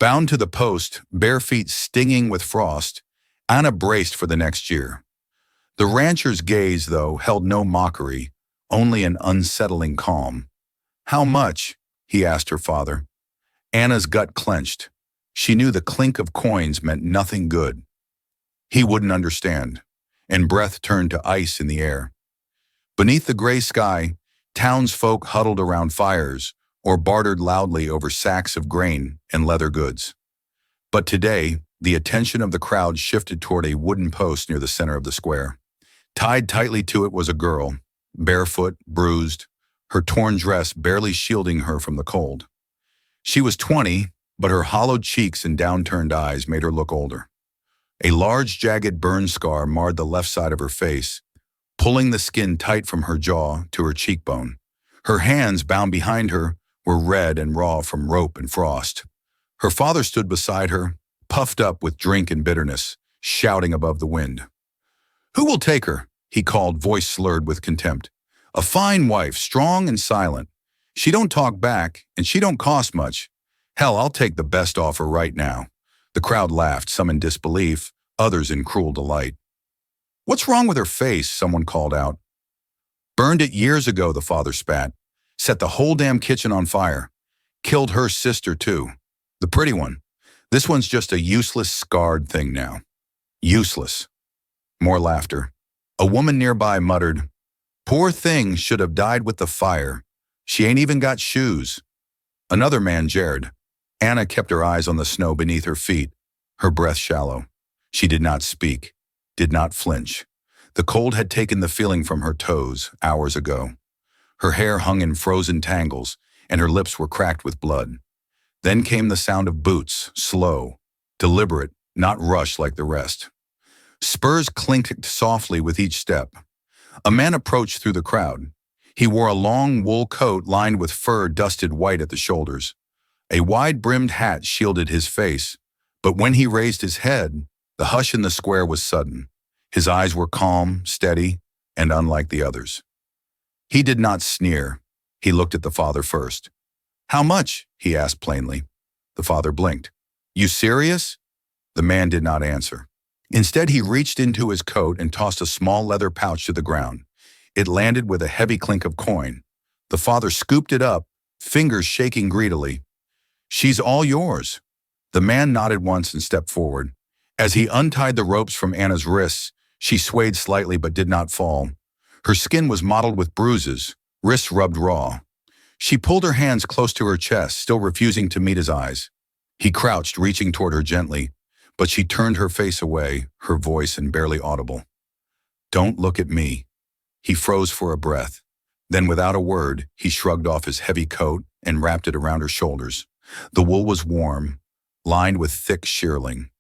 Bound to the post, bare feet stinging with frost, Anna braced for the next year. The rancher's gaze, though, held no mockery, only an unsettling calm. "How much?" he asked her father. Anna's gut clenched. She knew the clink of coins meant nothing good. He wouldn't understand, and breath turned to ice in the air. Beneath the gray sky, townsfolk huddled around fires or bartered loudly over sacks of grain and leather goods. But today, the attention of the crowd shifted toward a wooden post near the center of the square. Tied tightly to it was a girl, barefoot, bruised, her torn dress barely shielding her from the cold. She was 20, but her hollowed cheeks and downturned eyes made her look older. A large, jagged burn scar marred the left side of her face, pulling the skin tight from her jaw to her cheekbone. Her hands, bound behind her, were red and raw from rope and frost. Her father stood beside her, puffed up with drink and bitterness, shouting above the wind. "Who will take her?" he called, voice slurred with contempt. "A fine wife, strong and silent. She don't talk back, and she don't cost much. Hell, I'll take the best offer right now." The crowd laughed, some in disbelief, others in cruel delight. "What's wrong with her face?" someone called out. "Burned it years ago," the father spat. "Set the whole damn kitchen on fire. Killed her sister, too. The pretty one. This one's just a useless, scarred thing now." Useless. More laughter. A woman nearby muttered, "Poor thing should have died with the fire. She ain't even got shoes." Another man jeered. Anna kept her eyes on the snow beneath her feet, her breath shallow. She did not speak, did not flinch. The cold had taken the feeling from her toes hours ago. Her hair hung in frozen tangles, and her lips were cracked with blood. Then came the sound of boots, slow, deliberate, not rushed like the rest. Spurs clinked softly with each step. A man approached through the crowd. He wore a long wool coat lined with fur dusted white at the shoulders. A wide-brimmed hat shielded his face, but when he raised his head, the hush in the square was sudden. His eyes were calm, steady, and unlike the others. He did not sneer. He looked at the father first. "How much?" he asked plainly. The father blinked. "You serious?" The man did not answer. Instead, he reached into his coat and tossed a small leather pouch to the ground. It landed with a heavy clink of coin. The father scooped it up, fingers shaking greedily. "She's all yours." The man nodded once and stepped forward. As he untied the ropes from Anna's wrists, she swayed slightly but did not fall. Her skin was mottled with bruises, wrists rubbed raw. She pulled her hands close to her chest, still refusing to meet his eyes. He crouched, reaching toward her gently, but she turned her face away, her voice barely audible. "Don't look at me." He froze for a breath. Then, without a word, he shrugged off his heavy coat and wrapped it around her shoulders. The wool was warm, lined with thick shearling.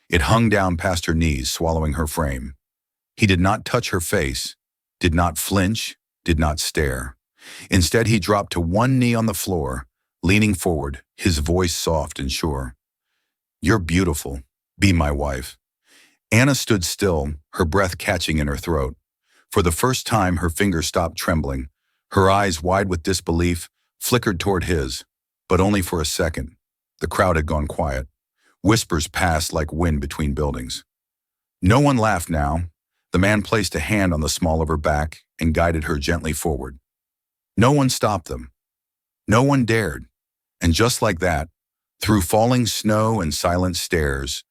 It hung down past her knees, swallowing her frame. He did not touch her face, did not flinch, did not stare. Instead, he dropped to one knee on the floor, leaning forward, his voice soft and sure. "You're beautiful. Be my wife." Anna stood still, her breath catching in her throat. For the first time, her fingers stopped trembling. Her eyes, wide with disbelief, flickered toward his, but only for a second. The crowd had gone quiet. Whispers passed like wind between buildings. No one laughed now. The man placed a hand on the small of her back and guided her gently forward. No one stopped them. No one dared. And just like that, through falling snow and silent stairs,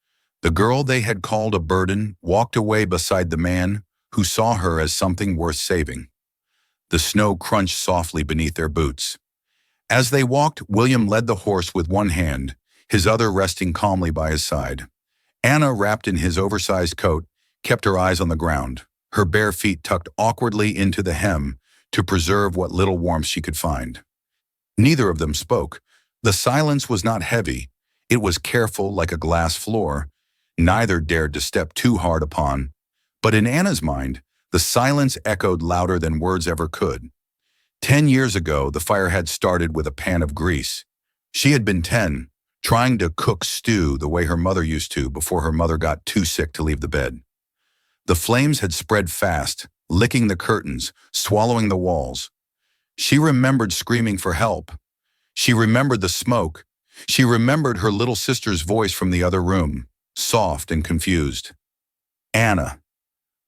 the girl they had called a burden walked away beside the man who saw her as something worth saving. The snow crunched softly beneath their boots. As they walked, William led the horse with one hand, his other resting calmly by his side. Anna, wrapped in his oversized coat, kept her eyes on the ground, her bare feet tucked awkwardly into the hem to preserve what little warmth she could find. Neither of them spoke. The silence was not heavy. It was careful, like a glass floor. Neither dared to step too hard upon. But in Anna's mind, the silence echoed louder than words ever could. 10 years ago, the fire had started with a pan of grease. She had been 10, trying to cook stew the way her mother used to before her mother got too sick to leave the bed. The flames had spread fast, licking the curtains, swallowing the walls. She remembered screaming for help. She remembered the smoke. She remembered her little sister's voice from the other room, soft and confused. Anna.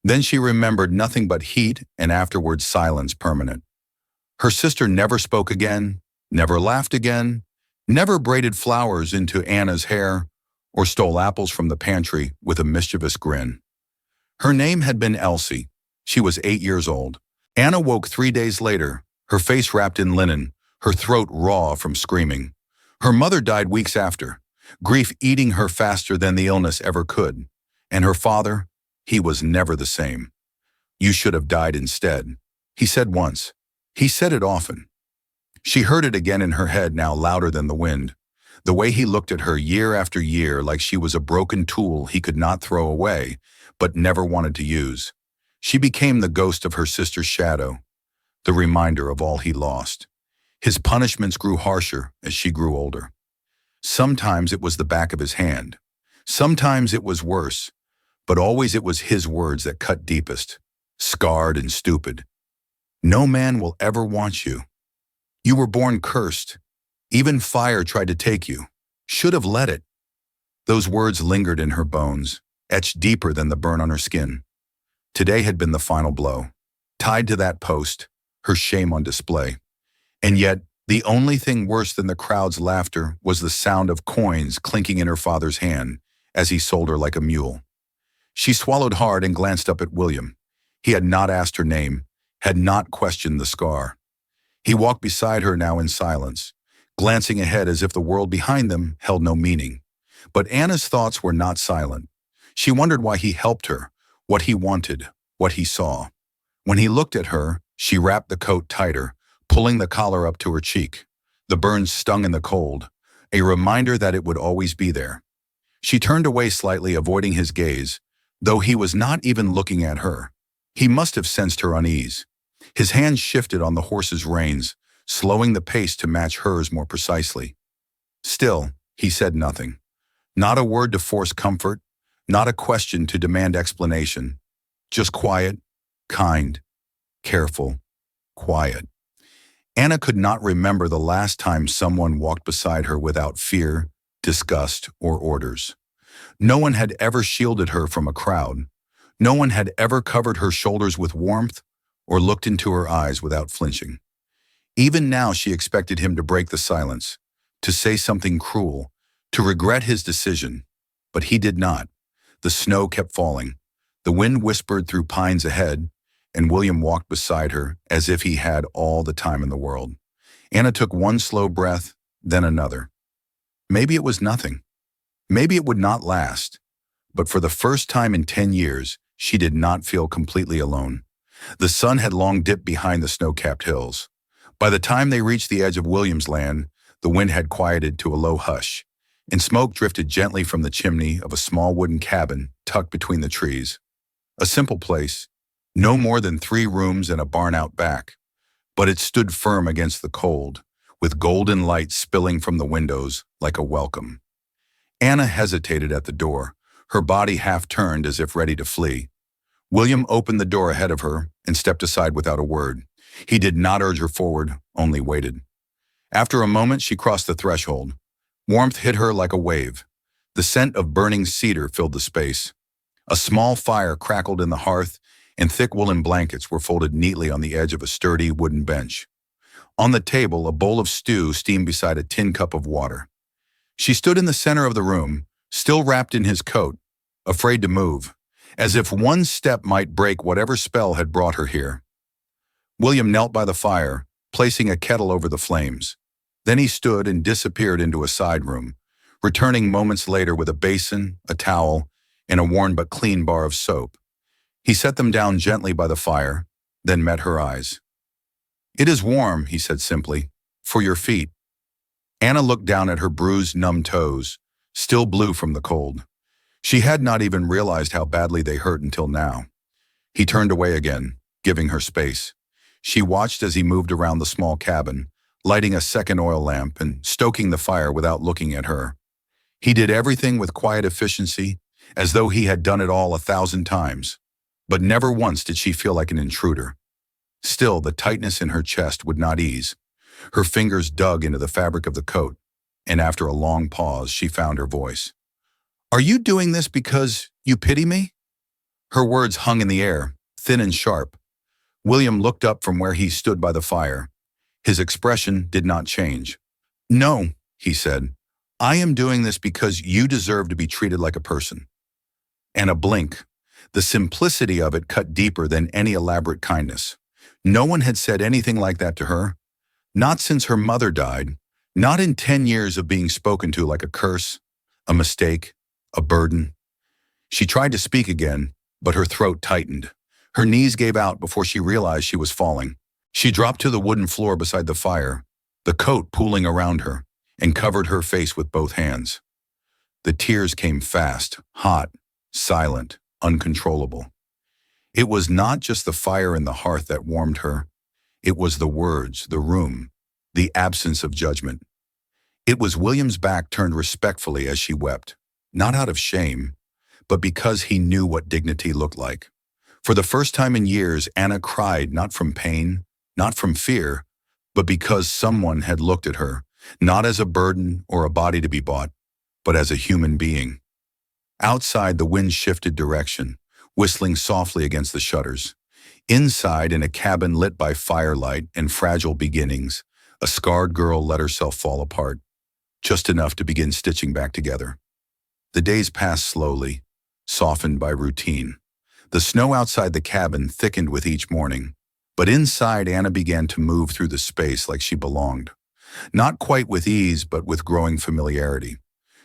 Then she remembered nothing but heat and afterwards silence permanent. Her sister never spoke again, never laughed again, never braided flowers into Anna's hair, or stole apples from the pantry with a mischievous grin. Her name had been Elsie. She was 8 years old. Anna woke 3 days later, her face wrapped in linen, her throat raw from screaming. Her mother died weeks after, grief eating her faster than the illness ever could. And her father, he was never the same. "You should have died instead," he said once. He said it often. She heard it again in her head, now louder than the wind. The way he looked at her year after year like she was a broken tool he could not throw away, but never wanted to use. She became the ghost of her sister's shadow, the reminder of all he lost. His punishments grew harsher as she grew older. Sometimes it was the back of his hand. Sometimes it was worse, but always it was his words that cut deepest, scarred and stupid. "No man will ever want you. You were born cursed. Even fire tried to take you. Should have let it." Those words lingered in her bones, etched deeper than the burn on her skin. Today had been the final blow. Tied to that post, her shame on display. And yet, the only thing worse than the crowd's laughter was the sound of coins clinking in her father's hand as he sold her like a mule. She swallowed hard and glanced up at William. He had not asked her name, had not questioned the scar. He walked beside her now in silence, glancing ahead as if the world behind them held no meaning. But Anna's thoughts were not silent. She wondered why he helped her, what he wanted, what he saw. When he looked at her, she wrapped the coat tighter, pulling the collar up to her cheek. The burns stung in the cold, a reminder that it would always be there. She turned away slightly, avoiding his gaze, though he was not even looking at her. He must have sensed her unease. His hands shifted on the horse's reins, slowing the pace to match hers more precisely. Still, he said nothing. Not a word to force comfort, not a question to demand explanation. Just quiet, kind, careful, quiet. Anna could not remember the last time someone walked beside her without fear, disgust, or orders. No one had ever shielded her from a crowd. No one had ever covered her shoulders with warmth or looked into her eyes without flinching. Even now she expected him to break the silence, to say something cruel, to regret his decision. But he did not. The snow kept falling. The wind whispered through pines ahead, and William walked beside her as if he had all the time in the world. Anna took one slow breath, then another. Maybe it was nothing. Maybe it would not last. But for the first time in 10 years, she did not feel completely alone. The sun had long dipped behind the snow-capped hills. By the time they reached the edge of William's land, the wind had quieted to a low hush, and smoke drifted gently from the chimney of a small wooden cabin tucked between the trees. A simple place, no more than 3 rooms and a barn out back, but it stood firm against the cold, with golden light spilling from the windows like a welcome. Anna hesitated at the door, her body half turned as if ready to flee. William opened the door ahead of her and stepped aside without a word. He did not urge her forward, only waited. After a moment, she crossed the threshold. Warmth hit her like a wave. The scent of burning cedar filled the space. A small fire crackled in the hearth, and thick woolen blankets were folded neatly on the edge of a sturdy wooden bench. On the table, a bowl of stew steamed beside a tin cup of water. She stood in the center of the room, still wrapped in his coat, afraid to move, as if one step might break whatever spell had brought her here. William knelt by the fire, placing a kettle over the flames. Then he stood and disappeared into a side room, returning moments later with a basin, a towel, and a worn but clean bar of soap. He set them down gently by the fire, then met her eyes. "It is warm," he said simply, "for your feet." Anna looked down at her bruised, numb toes, still blue from the cold. She had not even realized how badly they hurt until now. He turned away again, giving her space. She watched as he moved around the small cabin, lighting a second oil lamp and stoking the fire without looking at her. He did everything with quiet efficiency, as though he had done it all 1,000 times. But never once did she feel like an intruder. Still, the tightness in her chest would not ease. Her fingers dug into the fabric of the coat, and after a long pause, she found her voice. Are you doing this because you pity me? Her words hung in the air, thin and sharp. William looked up from where he stood by the fire. His expression did not change. No, he said. I am doing this because you deserve to be treated like a person. And a blink. The simplicity of it cut deeper than any elaborate kindness. No one had said anything like that to her. Not since her mother died. Not in 10 years of being spoken to like a curse, a mistake, a burden. She tried to speak again, but her throat tightened. Her knees gave out before she realized she was falling. She dropped to the wooden floor beside the fire, the coat pooling around her, and covered her face with both hands. The tears came fast, hot, silent, uncontrollable. It was not just the fire in the hearth that warmed her. It was the words, the room, the absence of judgment. It was William's back turned respectfully as she wept, not out of shame, but because he knew what dignity looked like. For the first time in years, Anna cried not from pain, not from fear, but because someone had looked at her, not as a burden or a body to be bought, but as a human being. Outside, the wind shifted direction, whistling softly against the shutters. Inside, in a cabin lit by firelight and fragile beginnings, a scarred girl let herself fall apart, just enough to begin stitching back together. The days passed slowly, softened by routine. The snow outside the cabin thickened with each morning, but inside Anna began to move through the space like she belonged. Not quite with ease, but with growing familiarity.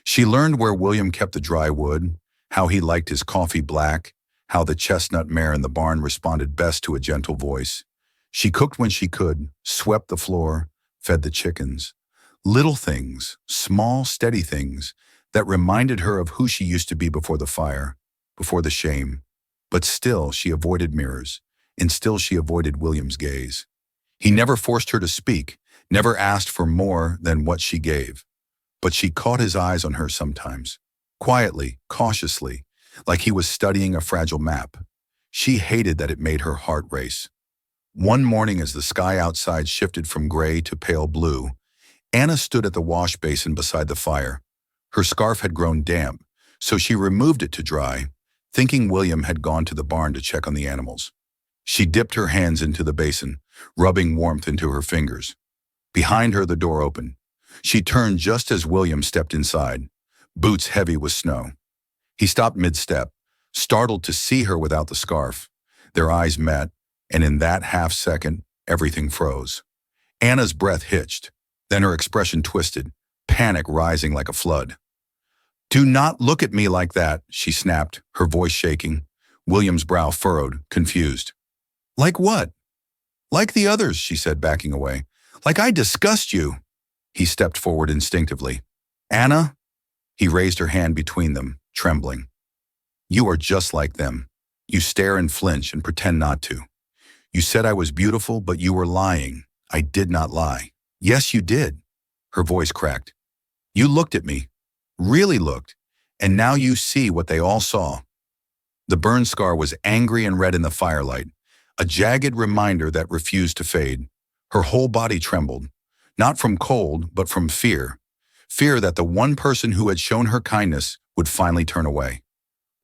She learned where William kept the dry wood, how he liked his coffee black, how the chestnut mare in the barn responded best to a gentle voice. She cooked when she could, swept the floor, fed the chickens. Little things, small, steady things that reminded her of who she used to be before the fire, before the shame. But still she avoided mirrors, and still she avoided William's gaze. He never forced her to speak, never asked for more than what she gave. But she caught his eyes on her sometimes, quietly, cautiously, like he was studying a fragile map. She hated that it made her heart race. One morning as the sky outside shifted from gray to pale blue, Anna stood at the wash basin beside the fire. Her scarf had grown damp, so she removed it to dry, thinking William had gone to the barn to check on the animals. She dipped her hands into the basin, rubbing warmth into her fingers. Behind her, the door opened. She turned just as William stepped inside, boots heavy with snow. He stopped mid-step, startled to see her without the scarf. Their eyes met, and in that half-second, everything froze. Anna's breath hitched, then her expression twisted, panic rising like a flood. "Do not look at me like that," she snapped, her voice shaking. William's brow furrowed, confused. "Like what?" "Like the others," she said, backing away. "Like I disgust you." He stepped forward instinctively. "Anna?" He raised her hand between them, trembling. "You are just like them. You stare and flinch and pretend not to. You said I was beautiful, but you were lying. I did not lie." "Yes, you did." Her voice cracked. "You looked at me. Really looked. And now you see what they all saw." The burn scar was angry and red in the firelight, a jagged reminder that refused to fade. Her whole body trembled, not from cold, but from fear. Fear that the one person who had shown her kindness would finally turn away.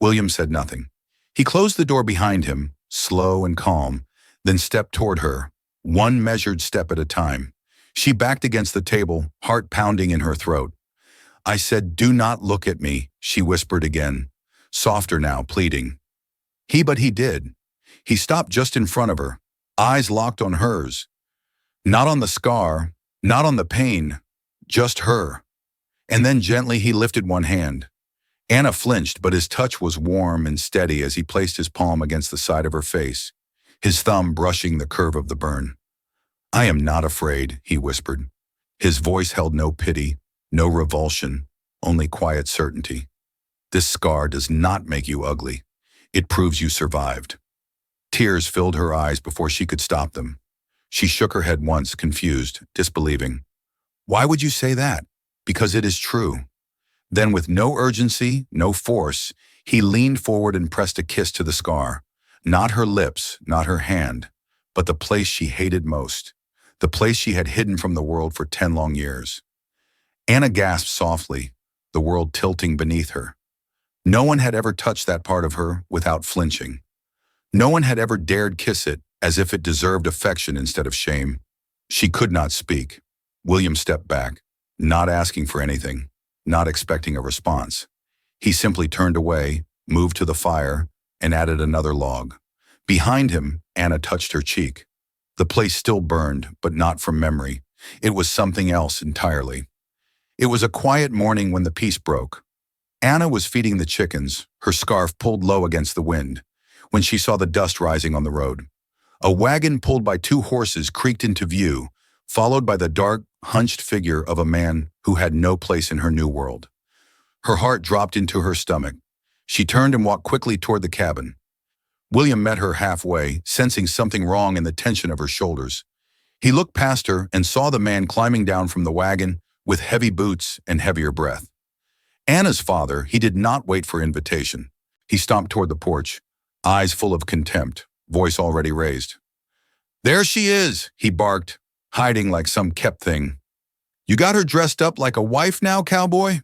William said nothing. He closed the door behind him, slow and calm, then stepped toward her, one measured step at a time. She backed against the table, heart pounding in her throat. "I said, do not look at me," she whispered again, softer now, pleading. But he did. He stopped just in front of her, eyes locked on hers. Not on the scar, not on the pain, just her. And then gently he lifted one hand. Anna flinched, but his touch was warm and steady as he placed his palm against the side of her face, his thumb brushing the curve of the burn. "I am not afraid," he whispered. His voice held no pity, no revulsion, only quiet certainty. "This scar does not make you ugly. It proves you survived." Tears filled her eyes before she could stop them. She shook her head once, confused, disbelieving. "Why would you say that?" "Because it is true." Then with no urgency, no force, he leaned forward and pressed a kiss to the scar. Not her lips, not her hand, but the place she hated most, the place she had hidden from the world for 10 long years. Anna gasped softly, the world tilting beneath her. No one had ever touched that part of her without flinching. No one had ever dared kiss it as if it deserved affection instead of shame. She could not speak. William stepped back, not asking for anything, not expecting a response. He simply turned away, moved to the fire, and added another log. Behind him, Anna touched her cheek. The place still burned, but not from memory. It was something else entirely. It was a quiet morning when the peace broke. Anna was feeding the chickens, her scarf pulled low against the wind, when she saw the dust rising on the road. A wagon pulled by two horses creaked into view, followed by the dark, hunched figure of a man who had no place in her new world. Her heart dropped into her stomach. She turned and walked quickly toward the cabin. William met her halfway, sensing something wrong in the tension of her shoulders. He looked past her and saw the man climbing down from the wagon with heavy boots and heavier breath. Anna's father, he did not wait for invitation. He stomped toward the porch, eyes full of contempt, voice already raised. "There she is," he barked, hiding like some kept thing. "You got her dressed up like a wife now, cowboy?"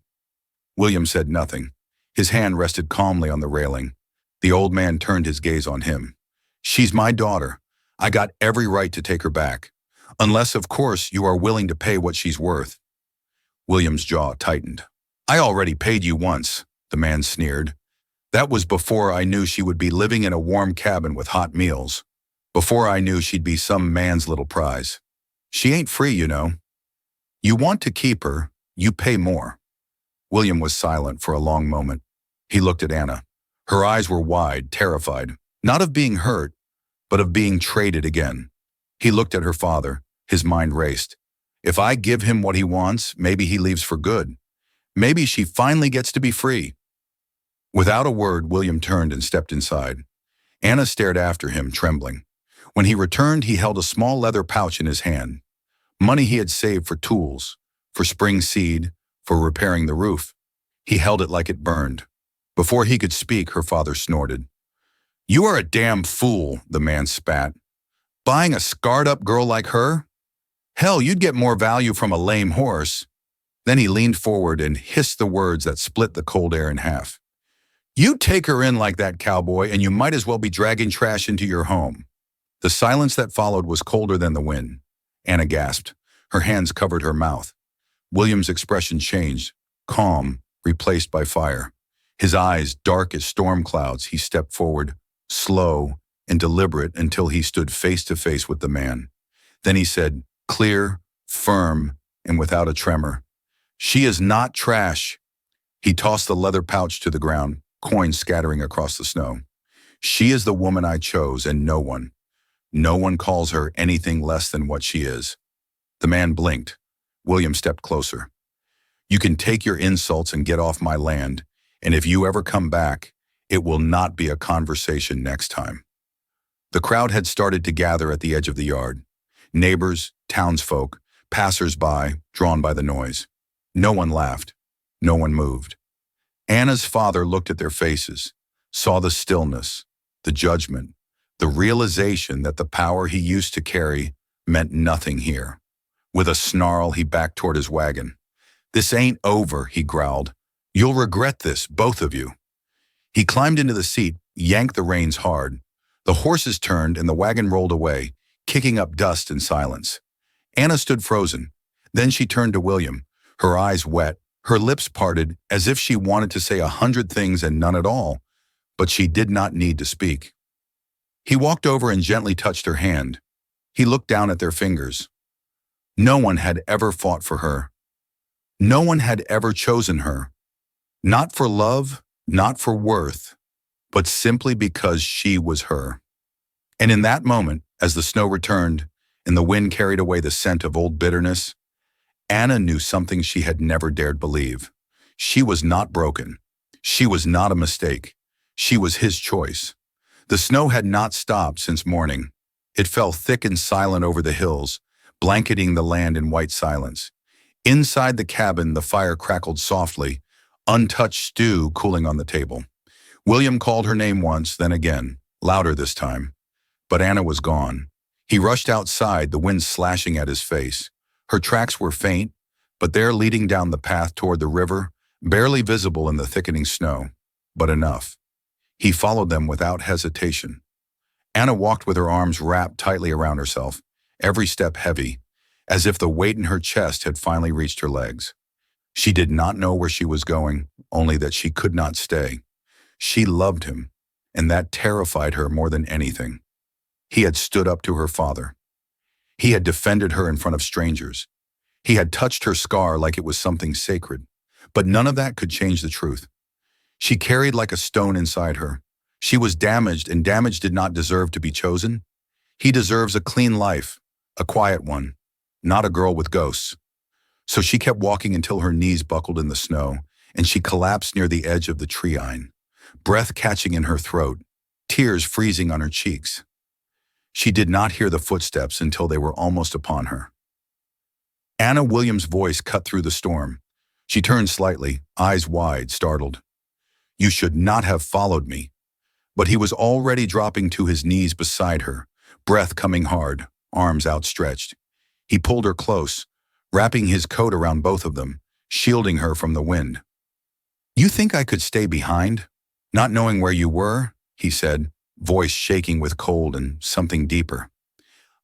William said nothing. His hand rested calmly on the railing. The old man turned his gaze on him. "She's my daughter. I got every right to take her back. Unless, of course, you are willing to pay what she's worth." William's jaw tightened. "I already paid you once," the man sneered. "That was before I knew she would be living in a warm cabin with hot meals. Before I knew she'd be some man's little prize. She ain't free, you know. You want to keep her, you pay more." William was silent for a long moment. He looked at Anna. Her eyes were wide, terrified, not of being hurt, but of being traded again. He looked at her father. His mind raced. If I give him what he wants, maybe he leaves for good. Maybe she finally gets to be free. Without a word, William turned and stepped inside. Anna stared after him, trembling. When he returned, he held a small leather pouch in his hand. Money he had saved for tools, for spring seed, for repairing the roof. He held it like it burned. Before he could speak, her father snorted. "You are a damn fool," the man spat. "Buying a scarred-up girl like her? Hell, you'd get more value from a lame horse." Then he leaned forward and hissed the words that split the cold air in half. "You take her in like that, cowboy, and you might as well be dragging trash into your home." The silence that followed was colder than the wind. Anna gasped. Her hands covered her mouth. William's expression changed, calm, replaced by fire. His eyes dark as storm clouds, he stepped forward, slow and deliberate until he stood face to face with the man. Then he said, clear, firm, and without a tremor, "She is not trash." He tossed the leather pouch to the ground, coins scattering across the snow. "She is the woman I chose, and no one calls her anything less than what she is." The man blinked. William stepped closer. "You can take your insults and get off my land, and if you ever come back, it will not be a conversation next time." The crowd had started to gather at the edge of the yard. Neighbors, townsfolk, passers-by, drawn by the noise. No one laughed. No one moved. Anna's father looked at their faces, saw the stillness, the judgment, the realization that the power he used to carry meant nothing here. With a snarl, he backed toward his wagon. "This ain't over," he growled. "You'll regret this, both of you." He climbed into the seat, yanked the reins hard. The horses turned and the wagon rolled away, kicking up dust in silence. Anna stood frozen. Then she turned to William, her eyes wet, her lips parted as if she wanted to say 100 things and none at all, but she did not need to speak. He walked over and gently touched her hand. He looked down at their fingers. No one had ever fought for her. No one had ever chosen her. Not for love, not for worth, but simply because she was her. And in that moment, as the snow returned and the wind carried away the scent of old bitterness, Anna knew something she had never dared believe. She was not broken. She was not a mistake. She was his choice. The snow had not stopped since morning. It fell thick and silent over the hills, blanketing the land in white silence. Inside the cabin, the fire crackled softly, untouched stew cooling on the table. William called her name once, then again, louder this time. But Anna was gone. He rushed outside, the wind slashing at his face. Her tracks were faint, But there, leading down the path toward the river, barely visible in the thickening snow, but enough. He followed them without hesitation. Anna walked with her arms wrapped tightly around herself, every step heavy, as if the weight in her chest had finally reached her legs. She did not know where she was going, only that she could not stay. She loved him, and that terrified her more than anything. He had stood up to her father. He had defended her in front of strangers. He had touched her scar like it was something sacred. But none of that could change the truth. She carried like a stone inside her. She was damaged, and damage did not deserve to be chosen. He deserves a clean life, a quiet one, not a girl with ghosts. So she kept walking until her knees buckled in the snow, and she collapsed near the edge of the treine, breath catching in her throat, tears freezing on her cheeks. She did not hear the footsteps until they were almost upon her. Anna Williams' voice cut through the storm. She turned slightly, eyes wide, startled. "You should not have followed me." But he was already dropping to his knees beside her, breath coming hard, arms outstretched. He pulled her close, wrapping his coat around both of them, shielding her from the wind. "You think I could stay behind, not knowing where you were?" he said, voice shaking with cold and something deeper.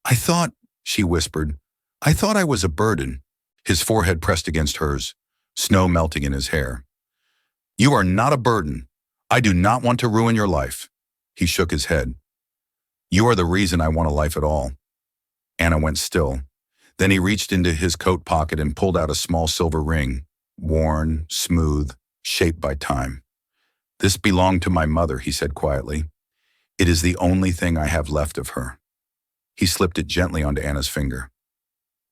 "I thought," she whispered, "I thought I was a burden." His forehead pressed against hers, snow melting in his hair. "You are not a burden. I do not want to ruin your life." He shook his head. "You are the reason I want a life at all." Anna went still. Then he reached into his coat pocket and pulled out a small silver ring, worn, smooth, shaped by time. "This belonged to my mother," he said quietly. "It is the only thing I have left of her." He slipped it gently onto Anna's finger.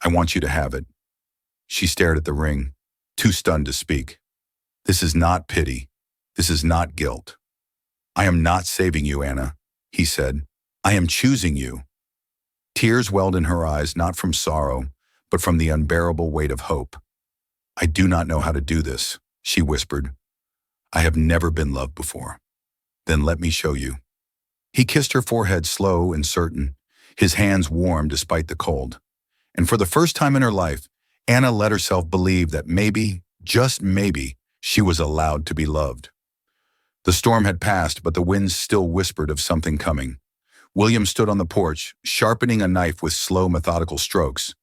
"I want you to have it." She stared at the ring, too stunned to speak. "This is not pity. This is not guilt. I am not saving you, Anna," he said. "I am choosing you." Tears welled in her eyes, not from sorrow, but from the unbearable weight of hope. "I do not know how to do this," she whispered. "I have never been loved before." "Then let me show you." He kissed her forehead, slow and certain, his hands warm despite the cold. And for the first time in her life, Anna let herself believe that maybe, just maybe, she was allowed to be loved. The storm had passed, but the winds still whispered of something coming. William stood on the porch, sharpening a knife with slow, methodical strokes.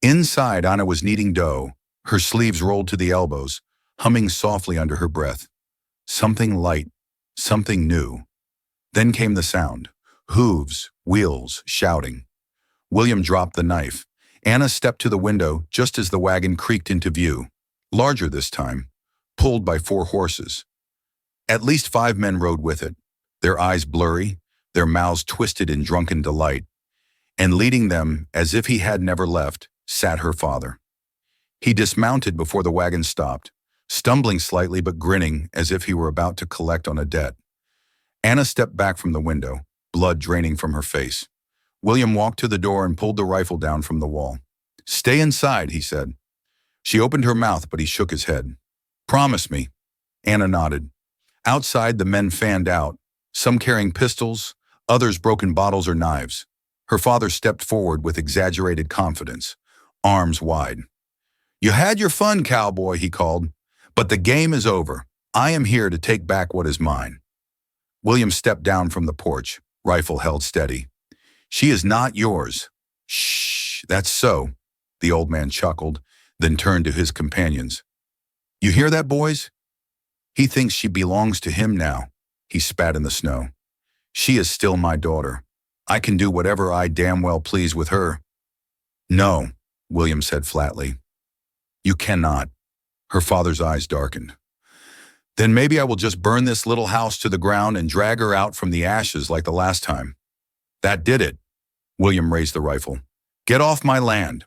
Inside, Anna was kneading dough, her sleeves rolled to the elbows, humming softly under her breath. Something light, something new. Then came the sound. Hooves, wheels, shouting. William dropped the knife. Anna stepped to the window just as the wagon creaked into view. Larger this time, pulled by 4 horses. At least 5 men rode with it, their eyes blurry, their mouths twisted in drunken delight. And leading them, as if he had never left, sat her father. He dismounted before the wagon stopped, stumbling slightly but grinning as if he were about to collect on a debt. Anna stepped back from the window, blood draining from her face. William walked to the door and pulled the rifle down from the wall. "Stay inside," he said. She opened her mouth, but he shook his head. "Promise me." Anna nodded. Outside, the men fanned out, some carrying pistols, others broken bottles or knives. Her father stepped forward with exaggerated confidence, arms wide. "You had your fun, cowboy," he called, "but the game is over. I am here to take back what is mine." William stepped down from the porch, rifle held steady. "She is not yours." "Shh, that's so," the old man chuckled, then turned to his companions. "You hear that, boys? He thinks she belongs to him now." He spat in the snow. "She is still my daughter. I can do whatever I damn well please with her." "No," William said flatly. "You cannot." Her father's eyes darkened. "Then maybe I will just burn this little house to the ground and drag her out from the ashes like the last time." "That did it." William raised the rifle. "Get off my land."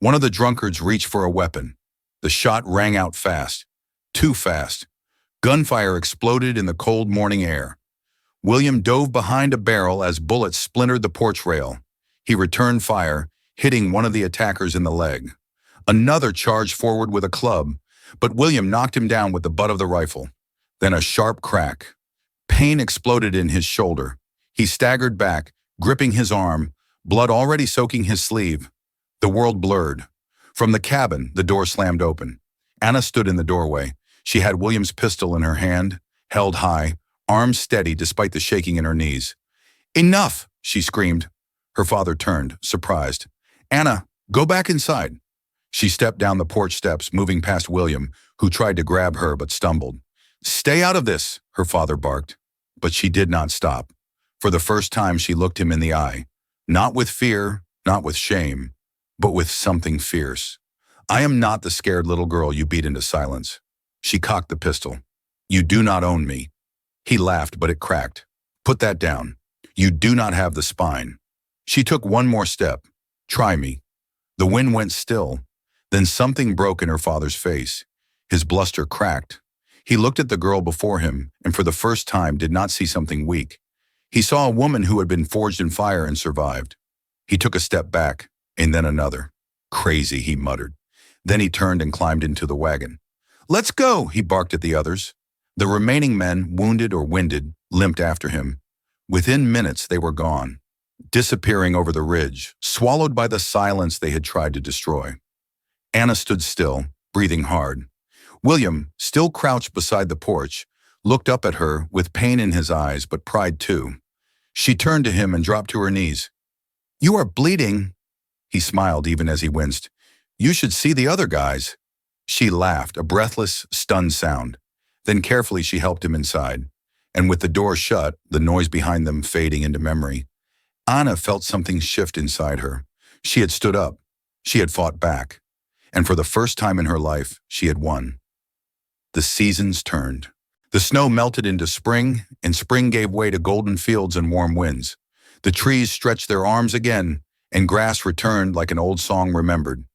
One of the drunkards reached for a weapon. The shot rang out fast. Too fast. Gunfire exploded in the cold morning air. William dove behind a barrel as bullets splintered the porch rail. He returned fire, hitting one of the attackers in the leg. Another charged forward with a club, but William knocked him down with the butt of the rifle. Then a sharp crack. Pain exploded in his shoulder. He staggered back, gripping his arm, blood already soaking his sleeve. The world blurred. From the cabin, the door slammed open. Anna stood in the doorway. She had William's pistol in her hand, held high, arms steady despite the shaking in her knees. "Enough!" she screamed. Her father turned, surprised. "Anna, go back inside." She stepped down the porch steps, moving past William, who tried to grab her but stumbled. "Stay out of this," her father barked. But she did not stop. For the first time, she looked him in the eye. Not with fear, not with shame, but with something fierce. "I am not the scared little girl you beat into silence." She cocked the pistol. "You do not own me." He laughed, but it cracked. "Put that down. You do not have the spine." She took one more step. "Try me." The wind went still. Then something broke in her father's face. His bluster cracked. He looked at the girl before him and for the first time did not see something weak. He saw a woman who had been forged in fire and survived. He took a step back, and then another. "Crazy," he muttered. Then he turned and climbed into the wagon. "Let's go," he barked at the others. The remaining men, wounded or winded, limped after him. Within minutes they were gone, disappearing over the ridge, swallowed by the silence they had tried to destroy. Anna stood still, breathing hard. William, still crouched beside the porch, looked up at her with pain in his eyes, but pride too. She turned to him and dropped to her knees. "You are bleeding." He smiled even as he winced. "You should see the other guys." She laughed, a breathless, stunned sound. Then carefully she helped him inside. And with the door shut, the noise behind them fading into memory, Anna felt something shift inside her. She had stood up. She had fought back. And for the first time in her life, she had won. The seasons turned. The snow melted into spring, and spring gave way to golden fields and warm winds. The trees stretched their arms again, and grass returned like an old song remembered.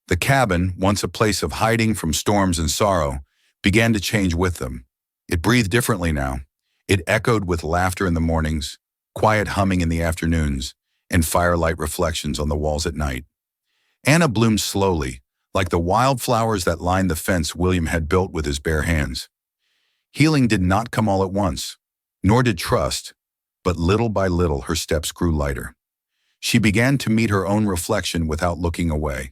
The cabin, once a place of hiding from storms and sorrow, began to change with them. It breathed differently now. It echoed with laughter in the mornings, quiet humming in the afternoons, and firelight reflections on the walls at night. Anna bloomed slowly, like the wildflowers that lined the fence William had built with his bare hands. Healing did not come all at once, nor did trust, but little by little her steps grew lighter. She began to meet her own reflection without looking away.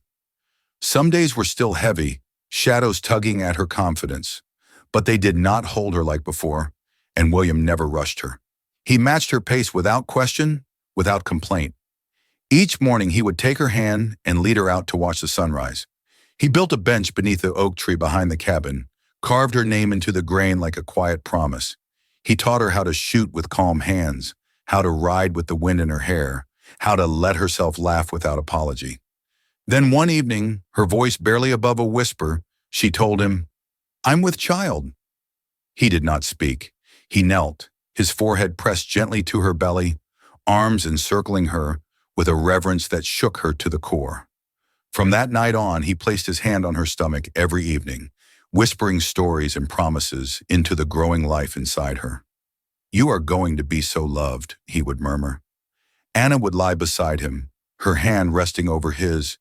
Some days were still heavy, shadows tugging at her confidence, but they did not hold her like before, and William never rushed her. He matched her pace without question, without complaint. Each morning he would take her hand and lead her out to watch the sunrise. He built a bench beneath the oak tree behind the cabin, carved her name into the grain like a quiet promise. He taught her how to shoot with calm hands, how to ride with the wind in her hair, how to let herself laugh without apology. Then one evening, her voice barely above a whisper, she told him, "I'm with child." He did not speak. He knelt, his forehead pressed gently to her belly, arms encircling her with a reverence that shook her to the core. From that night on, he placed his hand on her stomach every evening, whispering stories and promises into the growing life inside her. "You are going to be so loved," he would murmur. Anna would lie beside him, her hand resting over his,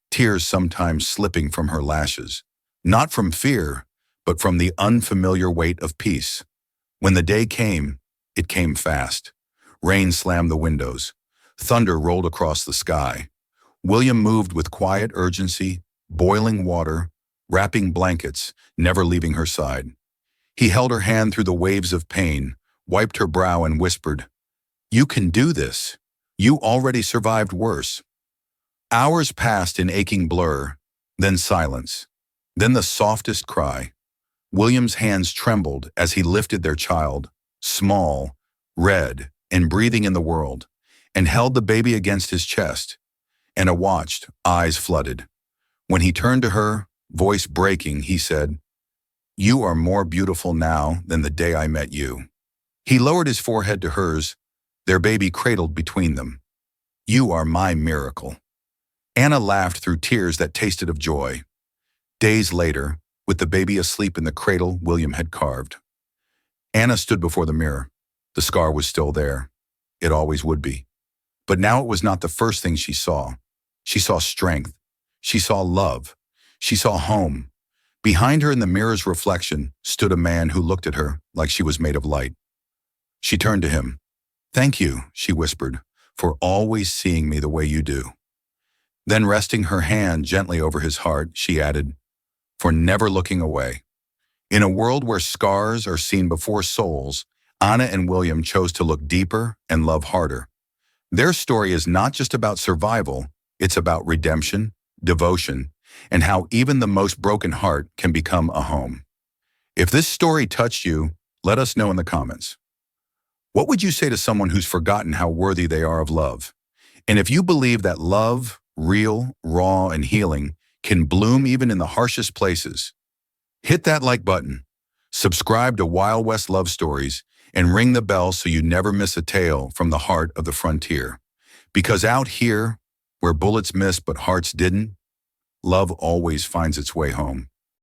tears sometimes slipping from her lashes, not from fear, but from the unfamiliar weight of peace. When the day came, it came fast. Rain slammed the windows. Thunder rolled across the sky. William moved with quiet urgency, boiling water, wrapping blankets, never leaving her side. He held her hand through the waves of pain, wiped her brow and whispered, "You can do this. You already survived worse." Hours passed in aching blur, then silence, then the softest cry. William's hands trembled as he lifted their child, small, red, and breathing in the world, and held the baby against his chest. Anna watched, eyes flooded. When he turned to her, voice breaking, he said, "You are more beautiful now than the day I met you." He lowered his forehead to hers, their baby cradled between them. "You are my miracle." Anna laughed through tears that tasted of joy. Days later, with the baby asleep in the cradle William had carved, Anna stood before the mirror. The scar was still there. It always would be. But now it was not the first thing she saw. She saw strength. She saw love. She saw home. Behind her in the mirror's reflection stood a man who looked at her like she was made of light. She turned to him. "Thank you," she whispered, "for always seeing me the way you do." Then resting her hand gently over his heart, she added, "For never looking away." In a world where scars are seen before souls, Anna and William chose to look deeper and love harder. Their story is not just about survival, it's about redemption, devotion, and how even the most broken heart can become a home. If this story touched you, let us know in the comments. What would you say to someone who's forgotten how worthy they are of love? And if you believe that love, real, raw, and healing, can bloom even in the harshest places, hit that like button, subscribe to Wild West Love Stories, and ring the bell so you never miss a tale from the heart of the frontier. Because out here, where bullets missed but hearts didn't, love always finds its way home.